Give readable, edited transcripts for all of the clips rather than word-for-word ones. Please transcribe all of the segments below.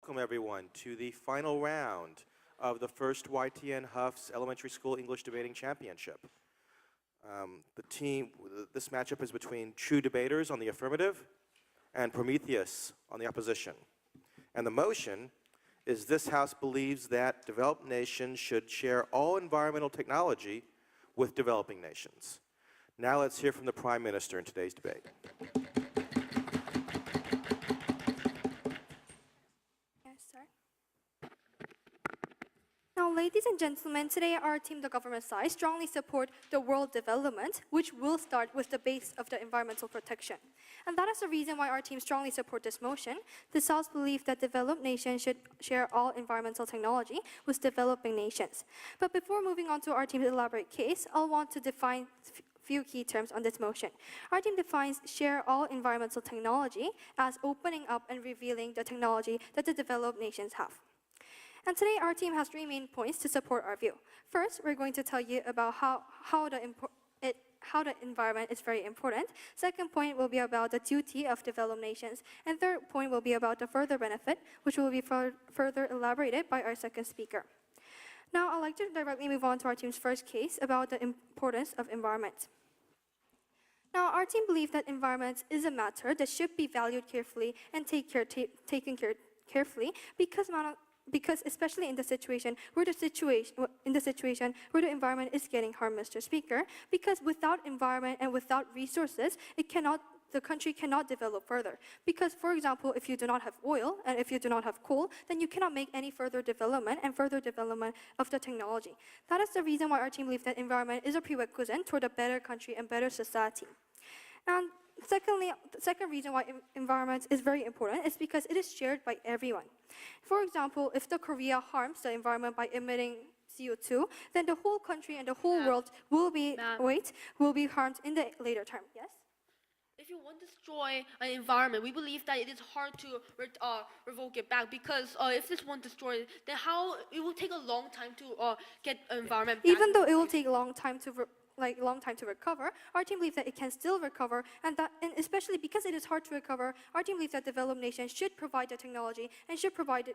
Welcome everyone to the final round of the first YTN Huff's Elementary School English Debating Championship. This matchup is between True Debaters on the affirmative and Prometheus on the opposition. And the motion is this House believes that developed nations should share all environmental technology with developing nations. Now let's hear from the Prime Minister in today's debate. Now, ladies and gentlemen, today our team, the government side, strongly support the world development, which will start with the base of the environmental protection. And that is the reason why our team strongly support this motion. This House believes that developed nations should share all environmental technology with developing nations. But before moving on to our team's elaborate case, I'll want to define few key terms on this motion. Our team defines share all environmental technology as opening up and revealing the technology that the developed nations have. And today our team has three main points to support our view. First, we're going to tell you about how the environment is very important. Second point will be about the duty of developed nations. And third point will be about the further benefit, which will be further elaborated by our second speaker. Now, I'd like to directly move on to our team's first case about the importance of environment. Now, our team believes that environment is a matter that should be valued carefully and taken care carefully because especially in the situation where the environment is getting harmed, Mr. Speaker, because without environment and without resources, the country cannot develop further. Because, for example, if you do not have oil and if you do not have coal, then you cannot make any further development of the technology. That is the reason why our team believes that environment is a prerequisite toward a better country and better society. And secondly, the second reason why environment is very important is because it is shared by everyone. For example, if the Korea harms the environment by emitting CO2, then the whole country and the whole world will be harmed in the later term. Yes? If you want to destroy an environment, we believe that it is hard to revoke it back because if this one destroyed, then it will take a long time to get environment back. Even though it will take a long time to recover, our team believes that it can still recover, and especially because it is hard to recover, our team believes that developed nations should provide the technology and should provide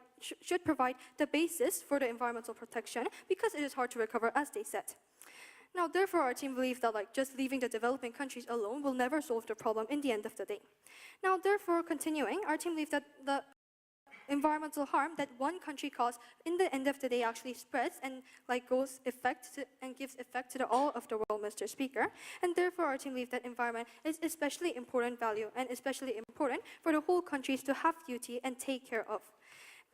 the basis for the environmental protection because it is hard to recover, as they said. Now, therefore, our team believes that just leaving the developing countries alone will never solve the problem in the end of the day. Now, therefore, continuing, our team believes that the environmental harm that one country caused in the end of the day actually spreads and gives effect to all of the world, Mr. Speaker. And therefore, our team believes that environment is especially important value and especially important for the whole countries to have duty and take care of.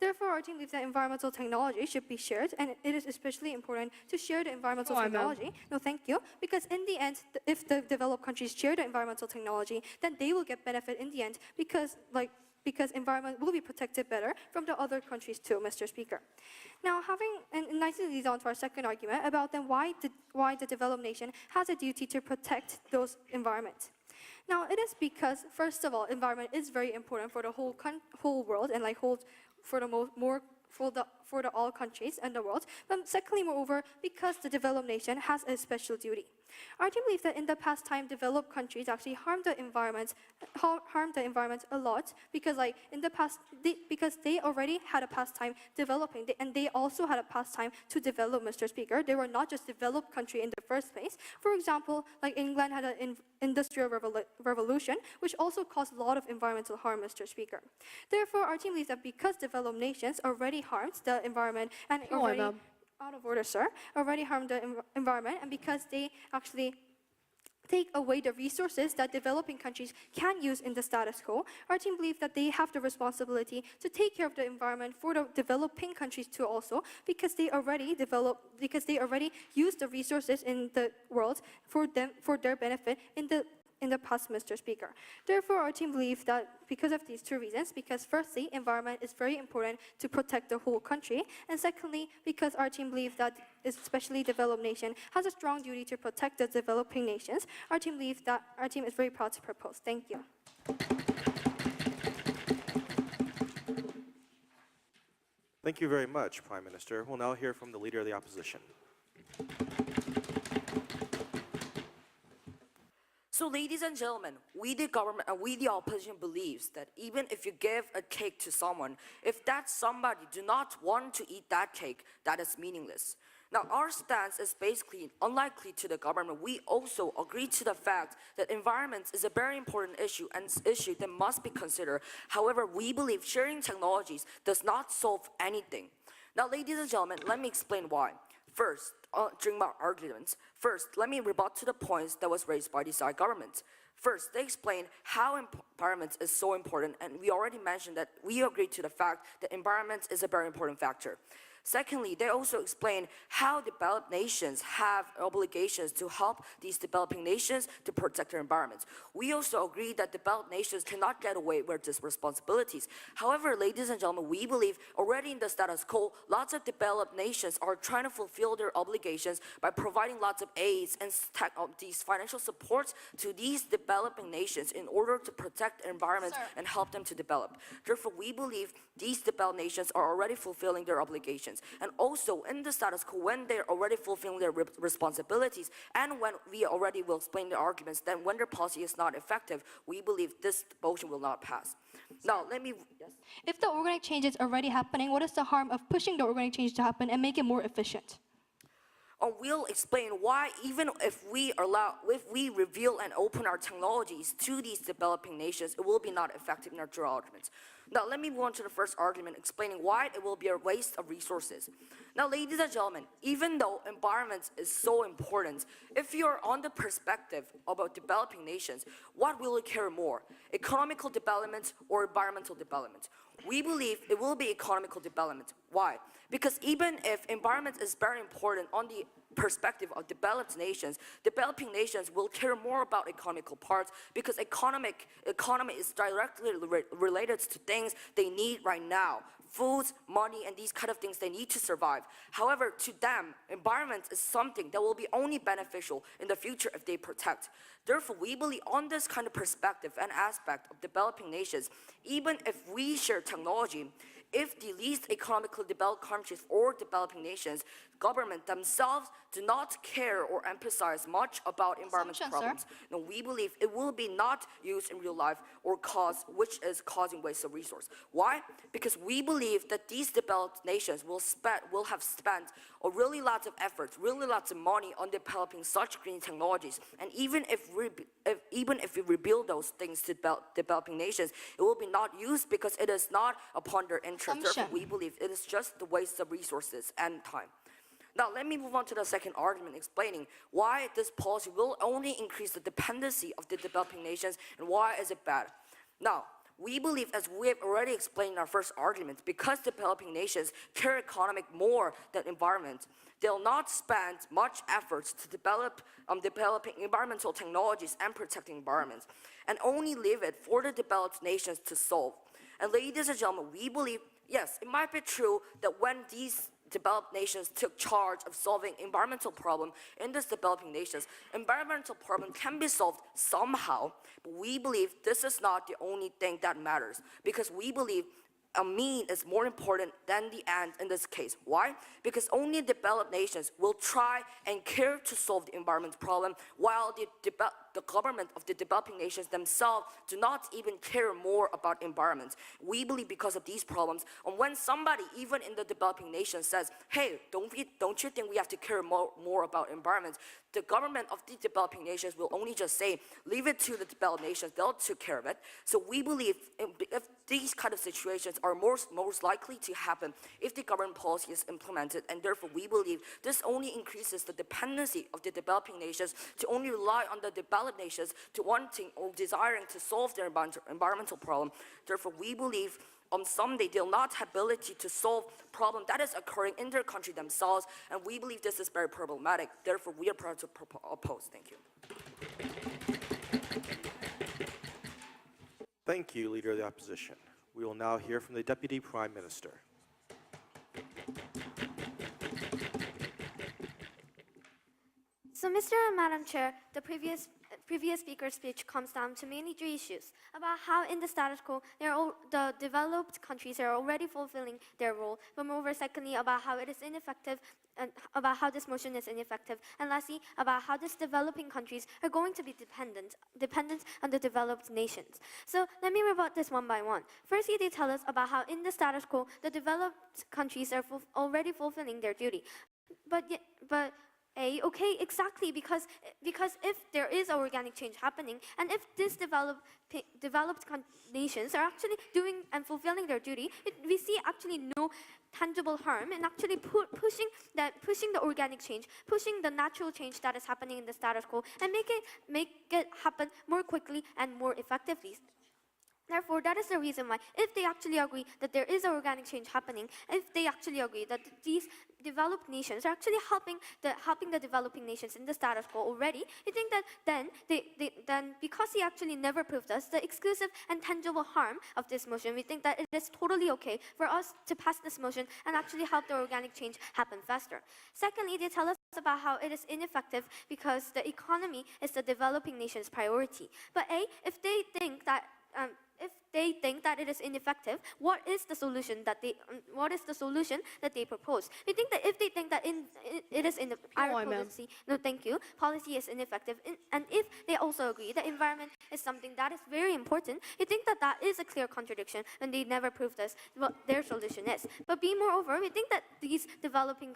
Therefore, our team believes that environmental technology should be shared, and it is especially important to share the environmental technology. No, thank you. Because in the end, if the developed countries share the environmental technology, then they will get benefit in the end because environment will be protected better from the other countries too, Mr. Speaker. Now, nicely leads on to our second argument about then why the developed nation has a duty to protect those environments. Now, it is because, first of all, environment is very important for the whole world and for all countries in the world. But secondly, moreover, because the developed nation has a special duty. Our team believes that in the past time, developed countries actually harmed the environment a lot because, in the past, because they already had a past time developing, and they also had a past time to develop, Mr. Speaker. They were not just developed country in the first place. For example, England had an industrial revolution, which also caused a lot of environmental harm, Mr. Speaker. Therefore, our team believes that because developed nations already harmed the environment and out of order, sir, already harmed the environment, and because they actually take away the resources that developing countries can use in the status quo, our team believes that they have the responsibility to take care of the environment for the developing countries too also, because they already use the resources in the world for their benefit in the past, Mr. Speaker. Therefore, our team believes that because of these two reasons, because firstly, environment is very important to protect the whole country, and secondly, because our team believes that especially developed nation has a strong duty to protect the developing nations, our team is very proud to propose. Thank you. Thank you very much, Prime Minister. We'll now hear from the Leader of the Opposition. So, ladies and gentlemen, we the government, we the opposition believes that even if you give a cake to someone, if that somebody do not want to eat that cake, that is meaningless. Now, our stance is basically unlikely to the government. We also agree to the fact that environment is a very important issue and issue that must be considered. However, we believe sharing technologies does not solve anything. Now, ladies and gentlemen, let me explain why. First, during my arguments, let me rebut to the points that was raised by the side government. First, they explain how environment is so important, and we already mentioned that we agree to the fact that environment is a very important factor. Secondly, they also explain how developed nations have obligations to help these developing nations to protect their environments. We also agree that developed nations cannot get away with these responsibilities. However, ladies and gentlemen, we believe already in the status quo, lots of developed nations are trying to fulfill their obligations by providing lots of aids and these financial supports to these developing nations in order to protect the environment and help them to develop. Therefore, we believe these developed nations are already fulfilling their obligations. And also in the status quo, when they're already fulfilling their responsibilities, and when we already will explain the arguments, then when their policy is not effective, we believe this motion will not pass. Now, let me, yes? If the organic change is already happening, what is the harm of pushing the organic change to happen and make it more efficient? We'll explain why even if we reveal and open our technologies to these developing nations, it will be not effective in our dual arguments. Now, let me move on to the first argument, explaining why it will be a waste of resources. Now, ladies and gentlemen, even though environment is so important, if you're on the perspective about developing nations, what will you care more, economical development or environmental development? We believe it will be economical development. Why? Because even if environment is very important on the perspective of developing nations will care more about economical parts because economy is directly related to things they need right now. Foods, money, and these kind of things they need to survive. However, to them, environment is something that will be only beneficial in the future if they protect. Therefore, we believe on this kind of perspective and aspect of developing nations, even if we share technology, if the least economically developed countries or developing nations, government themselves do not care or emphasize much about environmental problems, then we believe it will be not used in real life or which is causing waste of resource. Why? Because we believe that these developed nations will have spent really lots of efforts, really lots of money on developing such green technologies, and even if we rebuild those things to developing nations, it will be not used because it is not upon their interest. Therefore, we believe it is just the waste of resources and time. Now, let me move on to the second argument, explaining why this policy will only increase the dependency of the developing nations and why is it bad. Now, we believe, as we have already explained in our first argument, because developing nations care economic more than environment, they'll not spend much efforts to developing environmental technologies and protecting environments, and only leave it for the developed nations to solve. And ladies and gentlemen, we believe, yes, it might be true that when these developed nations took charge of solving environmental problem in these developing nations, environmental problem can be solved somehow, but we believe this is not the only thing that matters, because we believe a mean is more important than the end in this case. Why? Because only developed nations will try and care to solve the environment problem, while the government of the developing nations themselves do not even care more about environment. We believe because of these problems, and when somebody, even in the developing nation, says, hey, don't you think we have to care more about environment? The government of the developing nations will only just say, leave it to the developed nations, they'll take care of it. So we believe if these kind of situations are most likely to happen if the government policy is implemented, and therefore we believe this only increases the dependency of the developing nations to only rely on the developed nations to wanting or desiring to solve their environmental problem. Therefore, we believe someday they'll not have ability to solve problem that is occurring in their country themselves, and we believe this is very problematic. Therefore, we are proud to oppose. Thank you. Thank you, Leader of the Opposition. We will now hear from the Deputy Prime Minister. So, Mr. and Madam Chair, the previous previous speaker's speech comes down to mainly three issues about how in the status quo, the developed countries are already fulfilling their role, but moreover, secondly, about how it is ineffective and about how this motion is ineffective, and lastly, about how these developing countries are going to be dependent on the developed nations. So let me rebut this one by one. Firstly, they tell us about how in the status quo, the developed countries are already fulfilling their duty. But okay, exactly, because if there is organic change happening, and if these developed nations are actually doing and fulfilling their duty, we see actually no tangible harm in actually pushing the organic change, pushing the natural change that is happening in the status quo, and make it happen more quickly and more effectively. Therefore, that is the reason why, if they actually agree that there is organic change happening, if they actually agree that these developed nations are actually helping the developing nations in the status quo already, we think that then because he actually never proved us the exclusive and tangible harm of this motion, we think that it is totally okay for us to pass this motion and actually help the organic change happen faster. Secondly, they tell us about how it is ineffective because the economy is the developing nation's priority. But if they think that it is ineffective, what is the solution that they propose? We think that if they think that it is in the policy, no, thank you, policy is ineffective, and if they also agree that environment is something that is very important, we think that that is a clear contradiction, and they never proved us what their solution is. But moreover, we think that these developing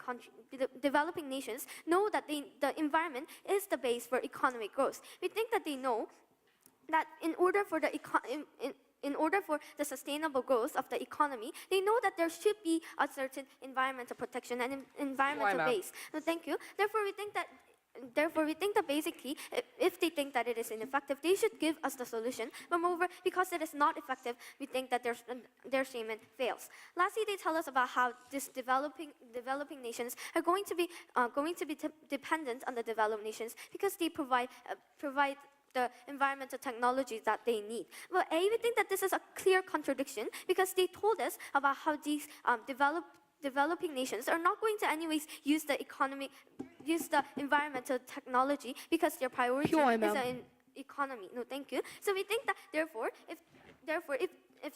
nations know that the environment is the base for economic growth. We think that they know that in order for the sustainable growth of the economy, they know that there should be a certain environmental protection and environmental base. No, thank you. Therefore, we think that basically, if they think that it is ineffective, they should give us the solution. But moreover, because it is not effective, we think that their statement fails. Lastly, they tell us about how these developing nations are going to be dependent on the developed nations because they provide the environmental technologies that they need. Well, we think that this is a clear contradiction because they told us about how these developing nations are not going to anyways use the environmental technology because their priority is in economy. No, thank you. So we think that therefore, if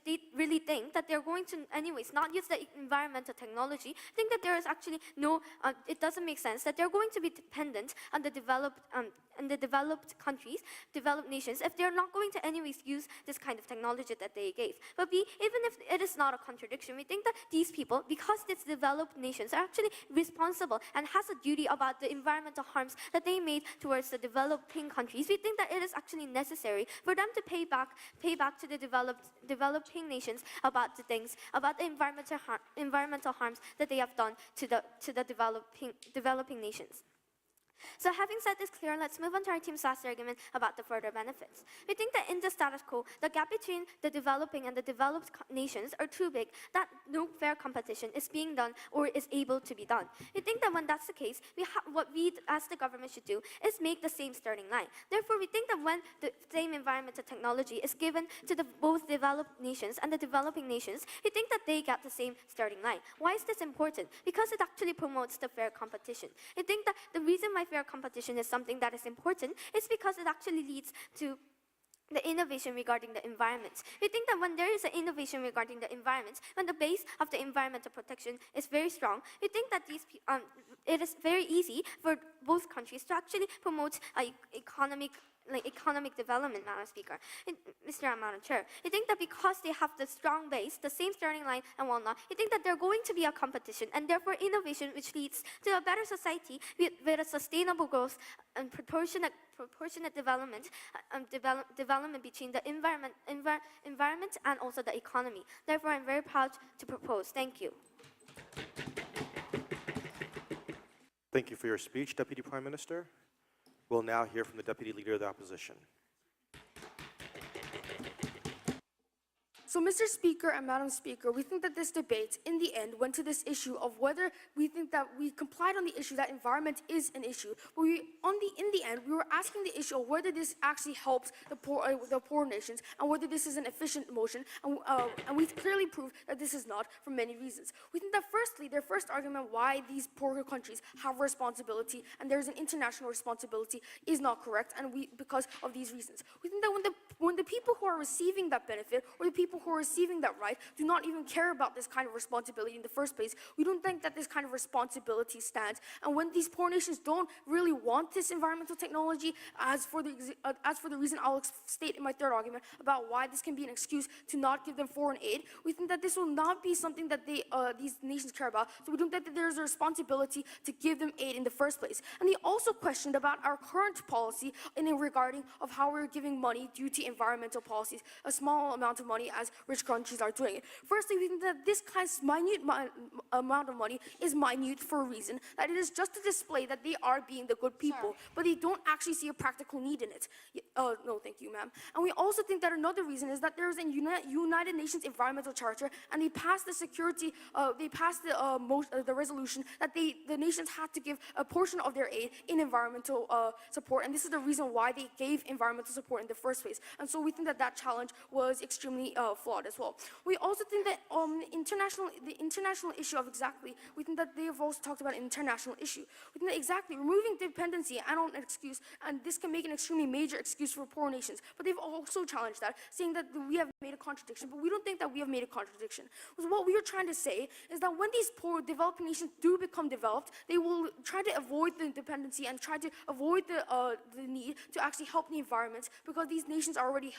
they really think that they're going to anyways not use the environmental technology, I think that there is actually no, it doesn't make sense that they're going to be dependent on the developed countries, developed nations, if they're not going to anyways use this kind of technology that they gave. But even if it is not a contradiction, we think that these people, because these developed nations are actually responsible and has a duty about the environmental harms that they made towards the developing countries, we think that it is actually necessary for them to pay back to the developing nations about the environmental harms that they have done to the developing nations. So having said this clear, let's move on to our team's last argument about the further benefits. We think that in the status quo, the gap between the developing and the developed nations are too big that no fair competition is being done or is able to be done. We think that when that's the case, what we as the government should do is make the same starting line. Therefore, we think that when the same environmental technology is given to both developed nations and the developing nations, we think that they get the same starting line. Why is this important? Because it actually promotes the fair competition. We think that the reason why fair competition is something that is important is because it actually leads to the innovation regarding the environment. We think that when there is an innovation regarding the environment, when the base of the environmental protection is very strong, we think that it is very easy for both countries to actually promote economic development, Madam Speaker. Madam Chair, I think that because they have the strong base, the same starting line and whatnot, I think that they're going to be a competition and therefore innovation which leads to a better society with a sustainable growth and proportionate development between the environment and also the economy. Therefore, I'm very proud to propose. Thank you. Thank you for your speech, Deputy Prime Minister. We'll now hear from the Deputy Leader of the Opposition. So, Mr. Speaker and Madam Speaker, we think that this debate, in the end, went to this issue of whether we think that we complied on the issue that environment is an issue. But in the end, we were asking the issue of whether this actually helps the poor nations and whether this is an efficient motion. And we clearly proved that this is not for many reasons. We think that firstly, their first argument why these poorer countries have a responsibility and there's an international responsibility is not correct, and because of these reasons. We think that when the people who are receiving that benefit or the people who are receiving that right do not even care about this kind of responsibility in the first place, we don't think that this kind of responsibility stands. And when these poor nations don't really want this environmental technology, as for the reason I'll state in my third argument about why this can be an excuse to not give them foreign aid, we think that this will not be something that these nations care about. So we don't think that there's a responsibility to give them aid in the first place. And they also questioned about our current policy in regarding of how we're giving money due to environmental policies, a small amount of money as rich countries are doing it. Firstly, we think that this kind of minute amount of money is minute for a reason, that it is just to display that they are being the good people, but they don't actually see a practical need in it. No, thank you, ma'am. And we also think that another reason is that there is a United Nations Environmental Charter, and they passed the resolution that the nations had to give a portion of their aid in environmental support, and this is the reason why they gave environmental support in the first place. And so we think that that challenge was extremely flawed as well. We also think that the international issue of we think that they have also talked about an international issue. We think that removing dependency and on an excuse, and this can make an extremely major excuse for poor nations, but they've also challenged that, saying that we have made a contradiction, but we don't think that we have made a contradiction. Because what we are trying to say is that when these poor developing nations do become developed, they will try to avoid the dependency and try to avoid the need to actually help the environment, because these nations are already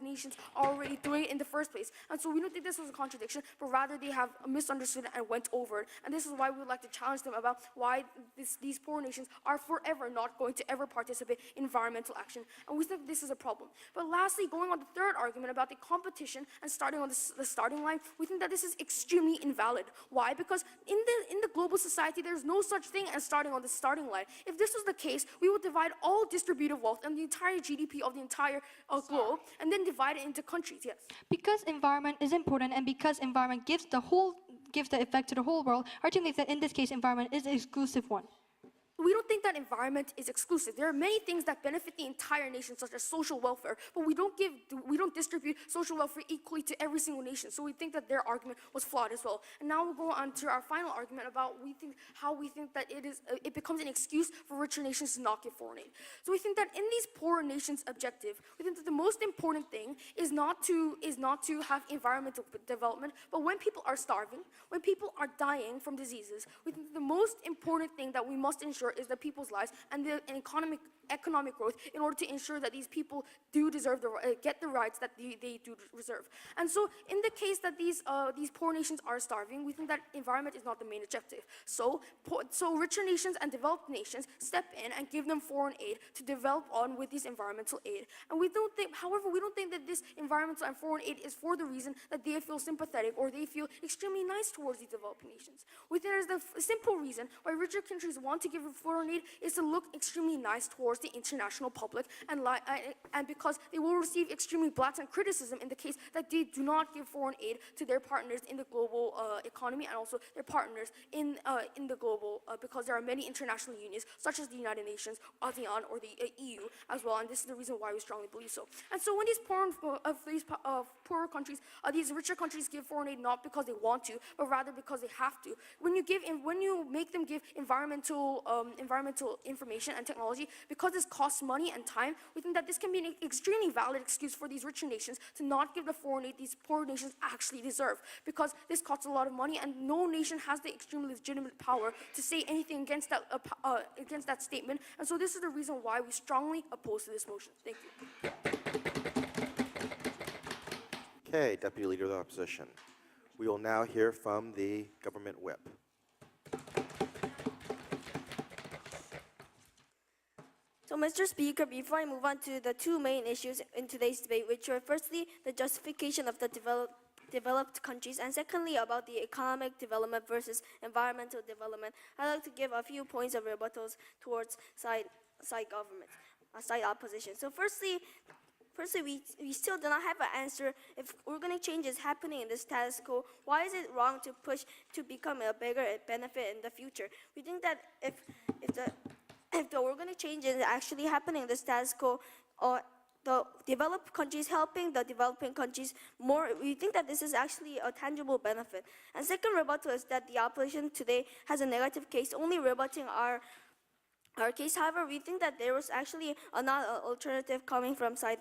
nations are already doing it in the first place. And so we don't think this was a contradiction, but rather they have misunderstood it and went over it. And this is why we would like to challenge them about why these poor nations are forever not going to ever participate in environmental action. And we think this is a problem. But lastly, going on the third argument about the competition and starting on the starting line, we think that this is extremely invalid. Why? Because in the global society, there's no such thing as starting on the starting line. If this was the case, we would divide all distributive wealth and the entire GDP of the entire globe and then divide it into countries. Yes. Because environment is important and because environment gives the effect to the whole world, our team thinks that in this case environment is the exclusive one. We don't think that environment is exclusive. There are many things that benefit the entire nation, such as social welfare, but we don't distribute social welfare equally to every single nation. So we think that their argument was flawed as well. And now we'll go on to our final argument about how we think that it becomes an excuse for richer nations to not give foreign aid. So we think that in these poorer nations' objective, we think that the most important thing is not to have environmental development, but when people are starving, when people are dying from diseases, we think the most important thing that we must ensure is the people's lives and the economic growth in order to ensure that these people do deserve get the rights that they do reserve. And so in the case that these poor nations are starving, we think that environment is not the main objective. So richer nations and developed nations step in and give them foreign aid to develop on with this environmental aid. And however, we don't think that this environmental and foreign aid is for the reason that they feel sympathetic or they feel extremely nice towards these developing nations. We think there's the simple reason why richer countries want to give foreign aid is to look extremely nice towards the international public, and because they will receive extremely blatant criticism in the case that they do not give foreign aid to their partners in the global economy and also their partners in the global, because there are many international unions such as the United Nations, ASEAN, or the EU as well, and this is the reason why we strongly believe so. And so when these poorer countries, these richer countries give foreign aid not because they want to, but rather because they have to. When you make them give environmental information and technology, because this costs money and time, we think that this can be an extremely valid excuse for these richer nations to not give the foreign aid these poor nations actually deserve, because this costs a lot of money and no nation has the extremely legitimate power to say anything against that statement. And so this is the reason why we strongly oppose to this motion. Thank you. Okay, Deputy Leader of the Opposition. We will now hear from the government whip. So, Mr. Speaker, before I move on to the two main issues in today's debate, which are firstly the justification of the developed countries, and secondly about the economic development versus environmental development, I'd like to give a few points of rebuttals towards side opposition. So, firstly, firstly, we still do not have an answer. If organic change is happening in the status quo, why is it wrong to push to become a bigger benefit in the future? We think that if the organic change is actually happening in the status quo, or the developed countries helping the developing countries more, we think that this is actually a tangible benefit. And second rebuttal is that the opposition today has a negative case, only rebutting our case. However, we think that there was actually another alternative coming from side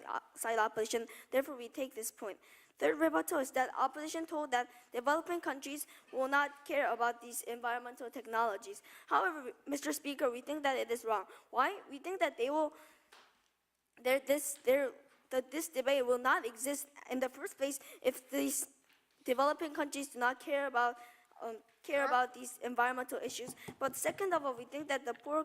opposition. Therefore, we take this point. Third rebuttal is that opposition told that developing countries will not care about these environmental technologies. However, Mr. Speaker, we think that it is wrong. Why? We think that this debate will not exist in the first place if these developing countries do not care about these environmental issues. But second of all, we think that poor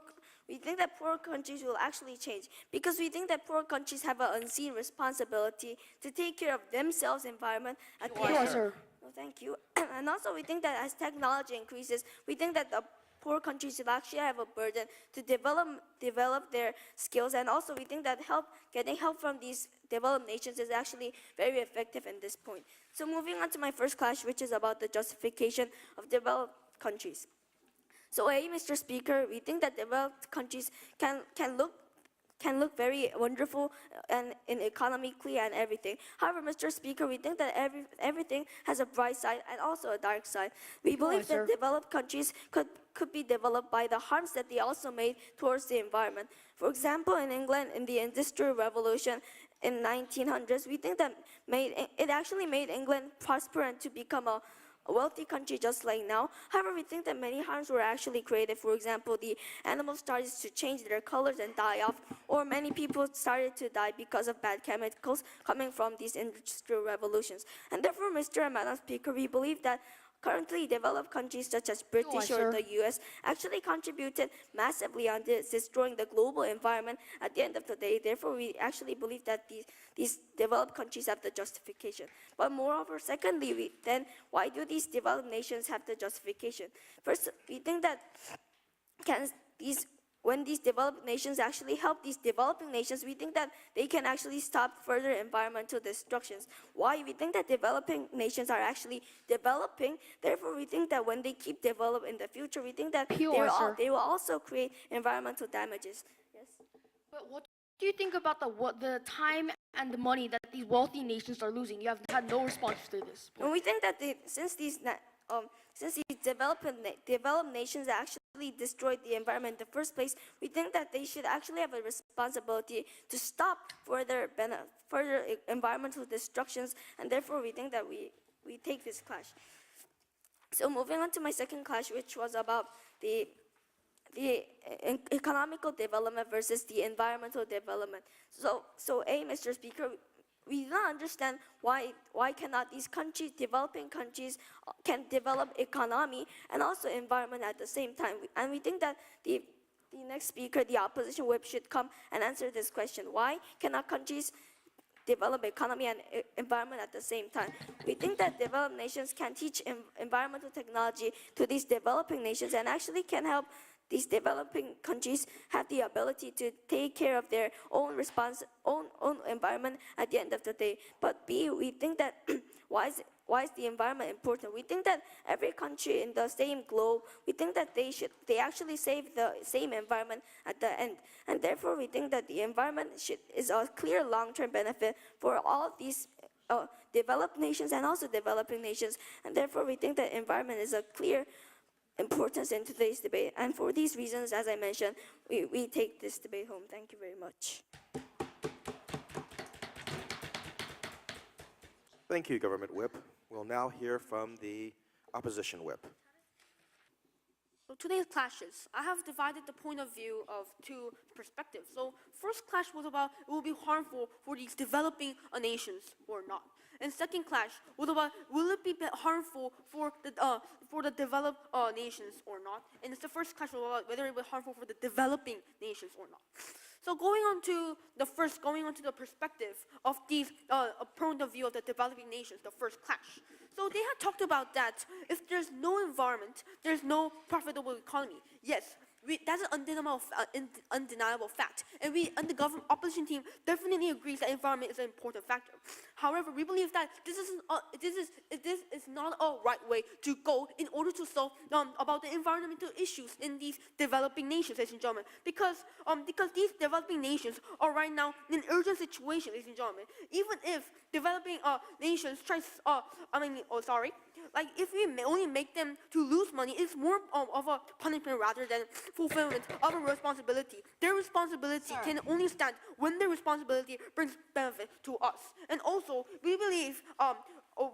countries will actually change, because we think that poor countries have an unseen responsibility to take care of themselves' environment at the end. sir. No, thank you. And also, we think that as technology increases, we think that the poor countries will actually have a burden to develop their skills. And also, we think that getting help from these developed nations is actually very effective in this point. So moving on to my first clash, which is about the justification of developed countries. So Mr. Speaker, we think that developed countries can look very wonderful and economically and everything. However, Mr. Speaker, we think that everything has a bright side and also a dark side. We believe that developed countries could be developed by the harms that they also made towards the environment. For example, in England, in the Industrial Revolution in 1900s, we think that it actually made England prosper and to become a wealthy country just like now. However, we think that many harms were actually created. For example, the animals started to change their colors and die off, or many people started to die because of bad chemicals coming from these industrial revolutions. And therefore, Mr. and Madam Speaker, we believe that currently developed countries such as British or the US actually contributed massively on destroying the global environment at the end of the day. Therefore, we actually believe that these developed countries have the justification. But moreover, secondly, then why do these developed nations have the justification? First, we think that when these developed nations actually help these developing nations, we think that they can actually stop further environmental destructions. Why? We think that developing nations are actually developing. Therefore, we think that when they keep developing in the future, we think that they will also create environmental damages. Yes. But what do you think about the time and the money that these wealthy nations are losing? You have had no response to this. And we think that since these developed nations actually destroyed the environment in the first place, we think that they should actually have a responsibility to stop further environmental destructions, and therefore we think that we take this clash. So moving on to my second clash, which was about the economical development versus the environmental development. So Mr. Speaker, we do not understand why cannot these developing countries can develop economy and also environment at the same time. And we think that the next speaker, the opposition whip, should come and answer this question. Why cannot countries develop economy and environment at the same time? We think that developed nations can teach environmental technology to these developing nations and actually can help these developing countries have the ability to take care of their own environment at the end of the day. But B, we think that why is the environment important? We think that every country in the same globe, we think that they actually save the same environment at the end. And therefore, we think that the environment is a clear long-term benefit for all these developed nations and also developing nations. And therefore, we think that environment is a clear importance in today's debate. And for these reasons, as I mentioned, we take this debate home. Thank you very much. Thank you, Government Whip. We'll now hear from the Opposition Whip. So today's clashes, I have divided the point of view of two perspectives. So first clash was about it will be harmful for these developing nations or not. And second clash was about will it be harmful for the developed nations or not. And it's the first clash was about whether it will be harmful for the developing nations or not. So going on to the perspective of these point of view of the developing nations, the first clash. So they had talked about that if there's no environment, there's no profitable economy. Yes, That's an undeniable fact. And the government opposition team definitely agrees that environment is an important factor. However, we believe that this is not a right way to go in order to solve about the environmental issues in these developing nations, ladies and gentlemen. Because these developing nations are right now in an urgent situation, ladies and gentlemen. Even if developing nations like if we only make them to lose money, it's more of a punishment rather than fulfillment of a responsibility. Their responsibility can only stand when their responsibility brings benefit to us. And also, we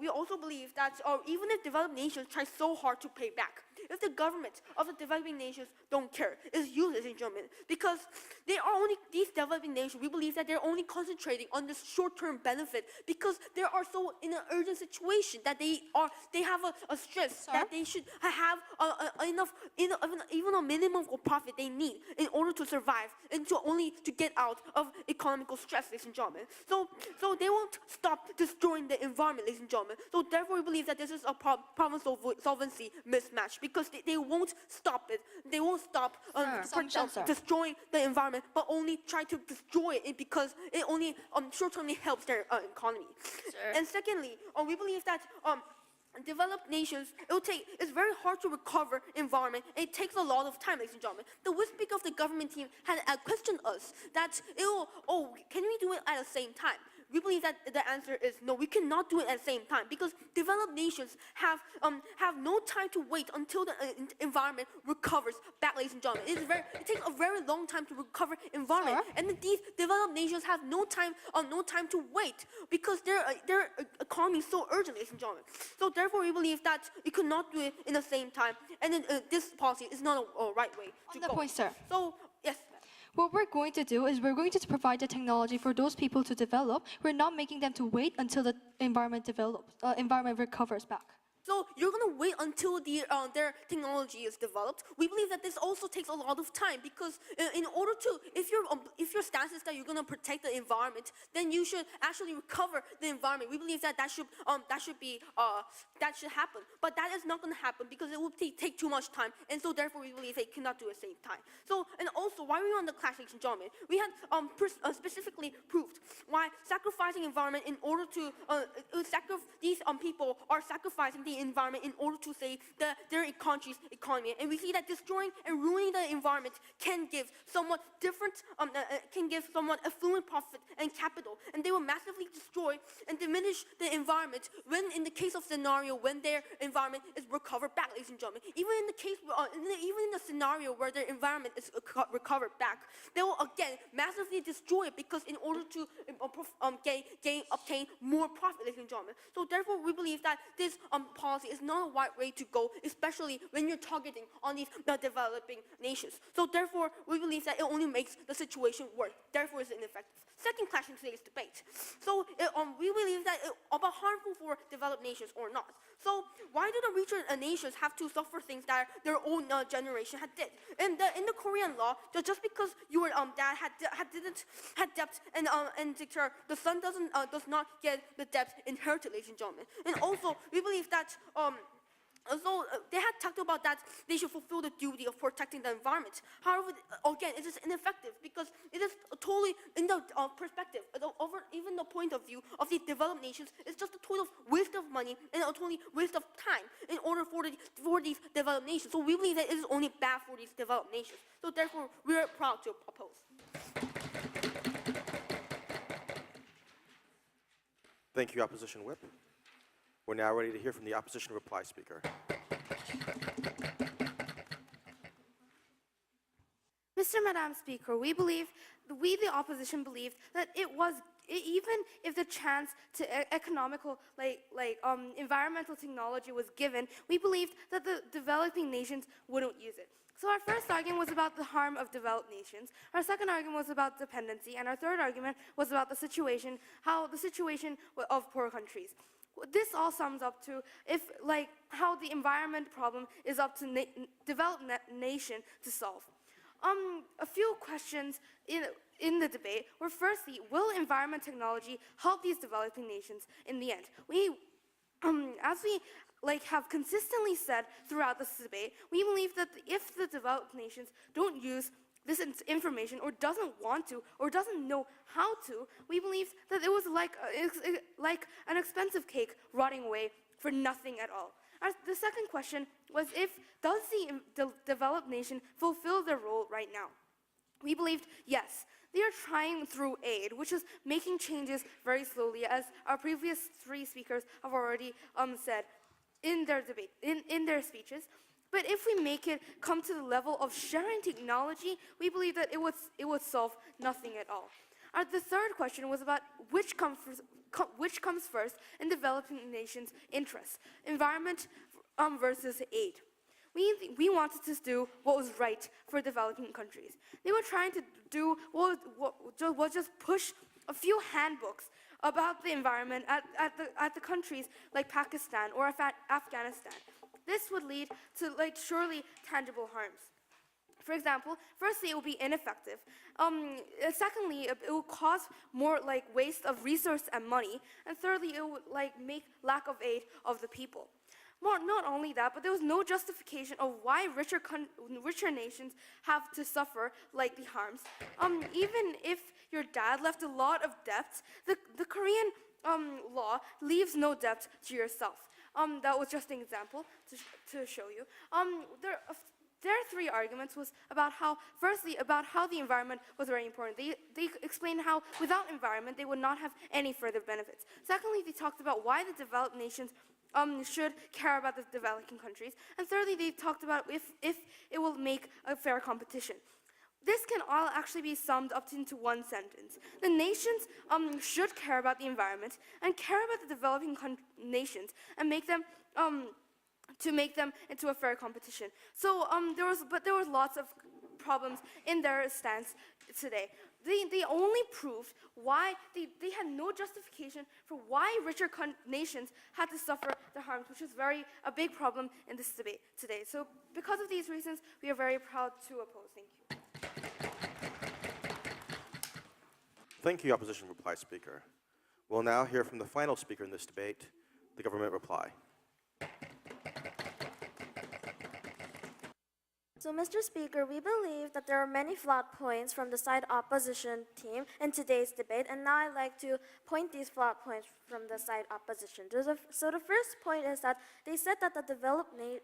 also believe that even if developed nations try so hard to pay back, if the government of the developing nations don't care, it's useless, ladies and gentlemen, because these developing nations, we believe that they're only concentrating on this short-term benefit because they are so in an urgent situation that they have a stress that they should have even a minimum of profit they need in order to survive and to get out of economical stress, ladies and gentlemen. So they won't stop destroying the environment, ladies and gentlemen. So therefore, we believe that this is a problem solvency mismatch because they won't stop it. They won't stop destroying the environment, but only try to destroy it because it only short-termly helps their economy. And secondly, we believe that developed nations, it's very hard to recover environment. It takes a lot of time, ladies and gentlemen. The speaker of the government team had questioned us that, can we do it at the same time? We believe that the answer is no, we cannot do it at the same time because developed nations have no time to wait until the environment recovers back, ladies and gentlemen. It takes a very long time to recover environment, and these developed nations have no time to wait because their economy is so urgent, ladies and gentlemen. So therefore, we believe that we could not do it in the same time, and this policy is not a right way to go. On the point, sir. So yes. What we're going to do is we're going to provide the technology for those people to develop. We're not making them to wait until the environment recovers back. So you're gonna wait until their technology is developed. We believe that this also takes a lot of time because in order to, if your stance is that you're gonna protect the environment, then you should actually recover the environment. We believe that that should happen. But that is not gonna happen because it will take too much time, and so therefore we believe they cannot do it at the same time. So and also why we're on the class, ladies and gentlemen, we had specifically proved why sacrificing environment in order to these people are sacrificing the environment in order to save their country's economy. And we see that destroying and ruining the environment can give somewhat affluent profit and capital, and they will massively destroy and diminish the environment when in the case of scenario when their environment is recovered back, ladies and gentlemen. Even in the scenario where their environment is recovered back, they will again massively destroy it because in order to obtain more profit, ladies and gentlemen. So therefore, we believe that this policy is not a right way to go, especially when you're targeting on these developing nations. So therefore, we believe that it only makes the situation worse. Therefore, it's ineffective. Second question in today's debate. So we believe that about harmful for developed nations or not. So why do the richer nations have to suffer things that their own generation had did? In the Korean law, just because your dad had debt and the son does not get the debt inherited, ladies and gentlemen. And also, we believe that so they had talked about that they should fulfill the duty of protecting the environment. However, again, it is ineffective because it is totally in the perspective, even the point of view of these developed nations, it's just a total waste of money and a total waste of time in order for these developed nations. So we believe that it is only bad for these developed nations. So therefore, we are proud to oppose. Thank you, Opposition Whip. We're now ready to hear from the opposition reply speaker. Madam Speaker, we, the opposition, believe that even if the chance to environmental technology was given, we believed that the developing nations wouldn't use it. So our first argument was about the harm of developed nations. Our second argument was about dependency, and our third argument was about the situation of poor countries. This all sums up to how the environment problem is up to developed nation to solve. A few questions in the debate were firstly, will environment technology help these developing nations in the end? have consistently said throughout this debate, we believe that if the developed nations don't use this information or doesn't want to or doesn't know how to, we believe that it was like an expensive cake rotting away for nothing at all. The second question was, does the developed nation fulfill their role right now? We believed yes. They are trying through aid, which is making changes very slowly, as our previous three speakers have already said in their debate, in their speeches. But if we make it come to the level of sharing technology, we believe that it would solve nothing at all. The third question was about which comes first in developing nations' interests, environment versus aid. We wanted to do what was right for developing countries. They were trying to do what was just push a few handbooks about the environment at the countries like Pakistan or Afghanistan. This would lead to surely tangible harms. For example, firstly, it will be ineffective. Secondly, it will cause more waste of resource and money. And thirdly, it would make lack of aid of the people. Not only that, but there was no justification of why richer nations have to suffer the harms. Even if your dad left a lot of debts, the Korean law leaves no debt to yourself. That was just an example to show you. Their three arguments was about how the environment was very important. They explained how without environment they would not have any further benefits. Secondly, they talked about why the developed nations should care about the developing countries. And thirdly, they talked about if it will make a fair competition. This can all actually be summed up into one sentence. The nations should care about the environment and care about the developing nations and make them into a fair competition. So there was lots of problems in their stance today. They only proved why they had no justification for why richer nations had to suffer the harms, which is a big problem in this debate today. So because of these reasons, we are very proud to oppose. Thank you. Thank you, Opposition Reply Speaker. We'll now hear from the final speaker in this debate, the government reply. So, Mr. Speaker, we believe that there are many flawed points from the side opposition team in today's debate, and now I'd like to point these flawed points from the side opposition. So the first point is that they said that the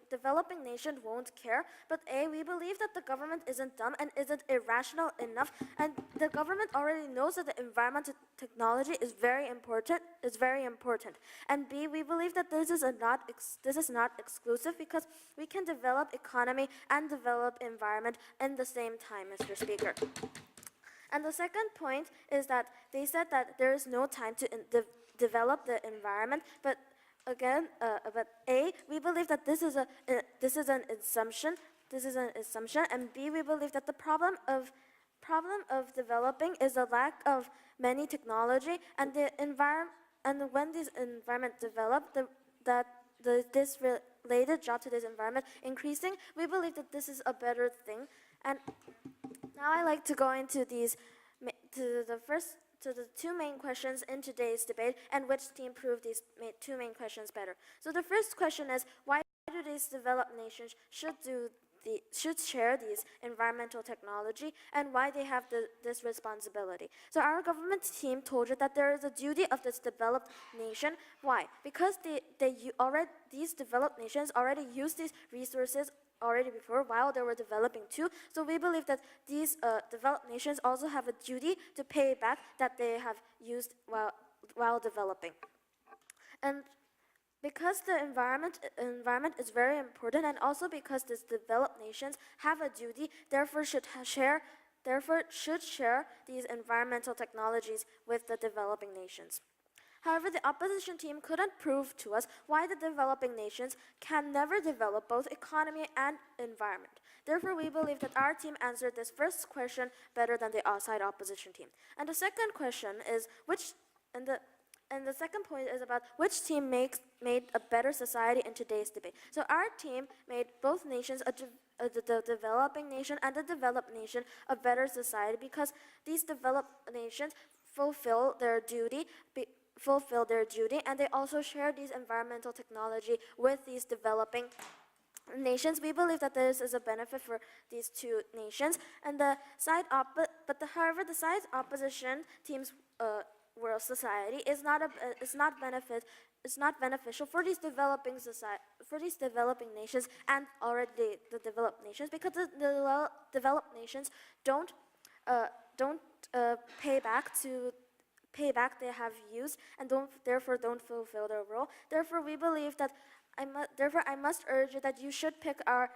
developing nation won't care, but we believe that the government isn't dumb and isn't irrational enough, and the government already knows that the environmental technology is very important. And B, we believe that this is not exclusive because we can develop economy and develop environment in the same time, Mr. Speaker. And the second point is that they said that there is no time to develop the environment, but again, we believe that this is an assumption. And B, we believe that the problem of developing is a lack of many technology, and when this environment develop, this related job to this environment increasing, we believe that this is a better thing. And now I like to go into the two main questions in today's debate, and which team proved these two main questions better. So the first question is, why do these developed nations should share these environmental technology, and why they have this responsibility? So our government team told you that there is a duty of this developed nation. Why? Because these developed nations already use these resources already before while they were developing too. So we believe that these developed nations also have a duty to pay back that they have used while developing. And because the environment is very important, and also because these developed nations have a duty, therefore should share these environmental technologies with the developing nations. However, the opposition team couldn't prove to us why the developing nations can never develop both economy and environment. Therefore, we believe that our team answered this first question better than the outside opposition team. And the second question is the second point is about which team made a better society in today's debate. So our team made both nations, the developing nation and the developed nation, a better society because these developed nations fulfill their duty fulfill their duty, and they also share these environmental technology with these developing nations. We believe that this is a benefit for these two nations, and however, the side opposition teams world society is not beneficial for these developing nations and already the developed nations, because the developed nations don't pay back they have used, and therefore don't fulfill their role. Therefore, we believe that I must urge you that you should pick our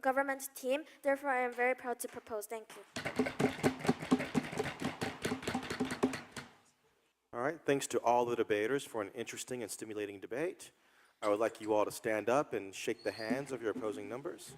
government team. Therefore, I am very proud to propose. Thank you. All right, thanks to all the debaters for an interesting and stimulating debate. I would like you all to stand up and shake the hands of your opposing numbers.